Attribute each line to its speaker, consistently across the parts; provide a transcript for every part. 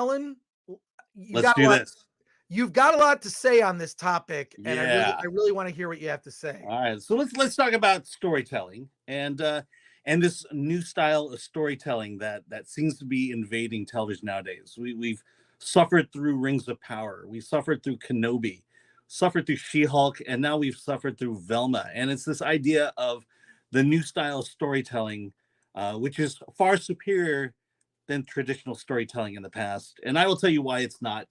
Speaker 1: Alan, you
Speaker 2: Let's
Speaker 1: got
Speaker 2: do this.
Speaker 1: You've got a lot to say on this topic, and
Speaker 2: Yeah.
Speaker 1: I really want to hear what you have to say.
Speaker 2: All right, so let's talk about storytelling and this new style of storytelling that seems to be invading television nowadays. We've suffered through Rings of Power, we suffered through Kenobi, suffered through She-Hulk, and now we've suffered through Velma. And it's this idea of the new style of storytelling, which is far superior than traditional storytelling in the past. And I will tell you why it's not.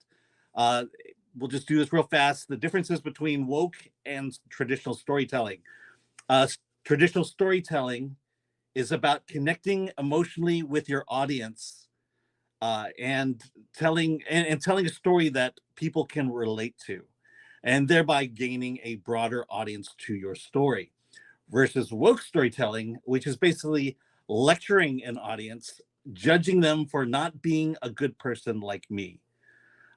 Speaker 2: Uh, we'll just do this real fast. The differences between woke and traditional storytelling. Uh, Traditional storytelling is about connecting emotionally with your audience, and telling a story that people can relate to, and thereby gaining a broader audience to your story. Versus woke storytelling, which is basically lecturing an audience, judging them for not being a good person like me.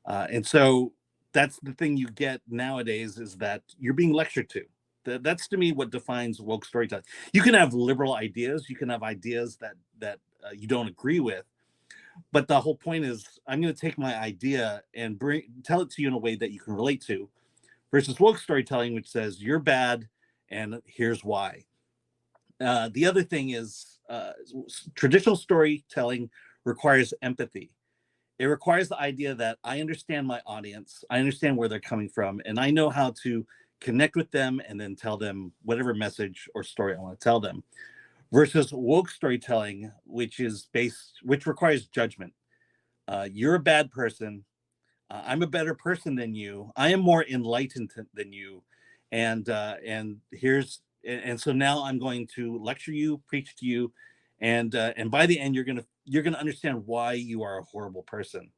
Speaker 2: And so that's the thing you get nowadays, is that you're being lectured to. That's to me what defines woke storytelling. You can have liberal ideas, you can have ideas that you don't agree with, but the whole point is I'm going to take my idea and tell it to you in a way that you can relate to. Versus woke storytelling, which says you're bad and here's why. The other thing is, traditional storytelling requires empathy. It requires the idea that I understand my audience, I understand where they're coming from, and I know how to connect with them and then tell them whatever message or story I want to tell them. Versus woke storytelling, which requires judgment. You're a bad person. I'm a better person than you. I am more enlightened than you, and so now I'm going to lecture you, preach to you, and by the end you're gonna understand why you are a horrible person.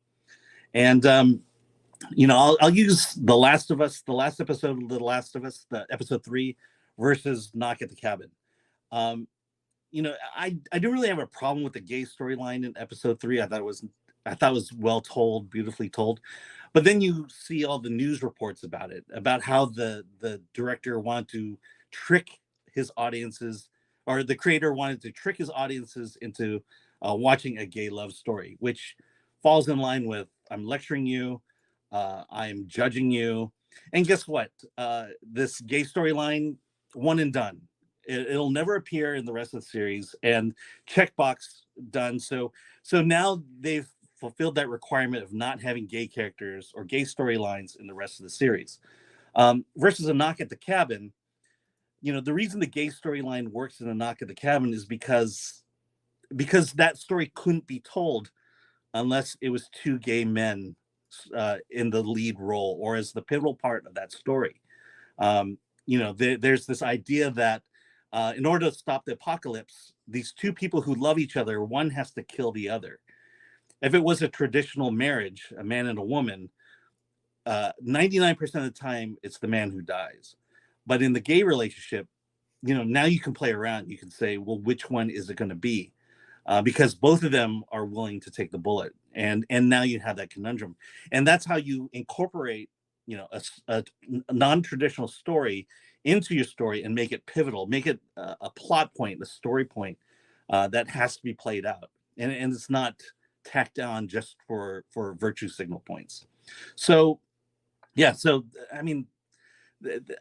Speaker 2: And I'll use The Last of Us, the last episode of The Last of Us, the episode 3, versus Knock at the Cabin. Um, I didn't really have a problem with the gay storyline in episode 3. I thought it was well told, beautifully told. But then you see all the news reports about it, about how the director wanted to trick his audiences, or the creator wanted to trick his audiences into watching a gay love story, which falls in line with I'm lecturing you, I'm judging you, and guess what? This gay storyline, one and done. It'll never appear in the rest of the series, and checkbox done. So now they've fulfilled that requirement of not having gay characters or gay storylines in the rest of the series. Versus A Knock at the Cabin, the reason the gay storyline works in A Knock at the Cabin is because that story couldn't be told unless it was two gay men in the lead role or as the pivotal part of that story. There's this idea that in order to stop the apocalypse, these two people who love each other, one has to kill the other. If it was a traditional marriage, a man and a woman, 99% of the time, it's the man who dies. But in the gay relationship, now you can play around. You can say, well, which one is it going to be? Because both of them are willing to take the bullet. And now you have that conundrum. And that's how you incorporate, a non-traditional story into your story and make it pivotal, make it a plot point, a story point that has to be played out. And it's not tacked on just for virtue signal points. So, yeah. So, I mean,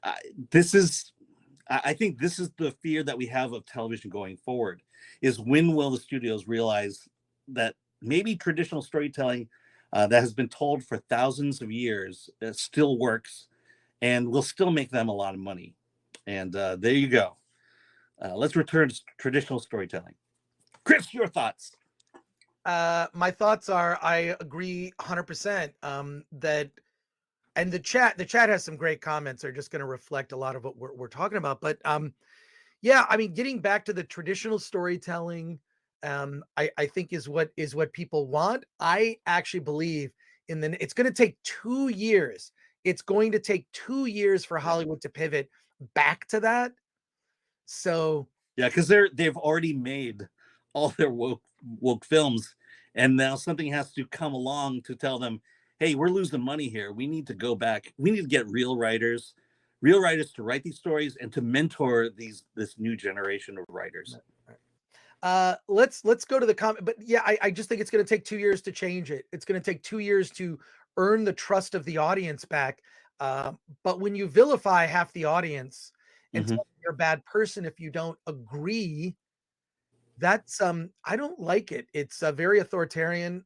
Speaker 2: I think this is the fear that we have of television going forward, is when will the studios realize that maybe traditional storytelling that has been told for thousands of years still works and will still make them a lot of money. And there you go. Let's return to traditional storytelling. Chris, your thoughts?
Speaker 1: My thoughts are, I agree 100% that, and the chat has some great comments. They're just going to reflect a lot of what we're talking about. But yeah, I mean, getting back to the traditional storytelling, I think is what people want. I actually believe it's going to take 2 years. It's going to take 2 years for Hollywood to pivot back to that. So
Speaker 2: yeah, because they've already made all their woke films, and now something has to come along to tell them, hey, we're losing money here. We need to go back. We need to get real writers to write these stories and to mentor this new generation of writers.
Speaker 1: Let's go to the comment. But yeah, I just think it's going to take 2 years to change it. It's going to take 2 years to earn the trust of the audience back. But when you vilify half the audience and
Speaker 2: Mhm.
Speaker 1: tell them you're a bad person if you don't agree, that's I don't like it. It's very authoritarian.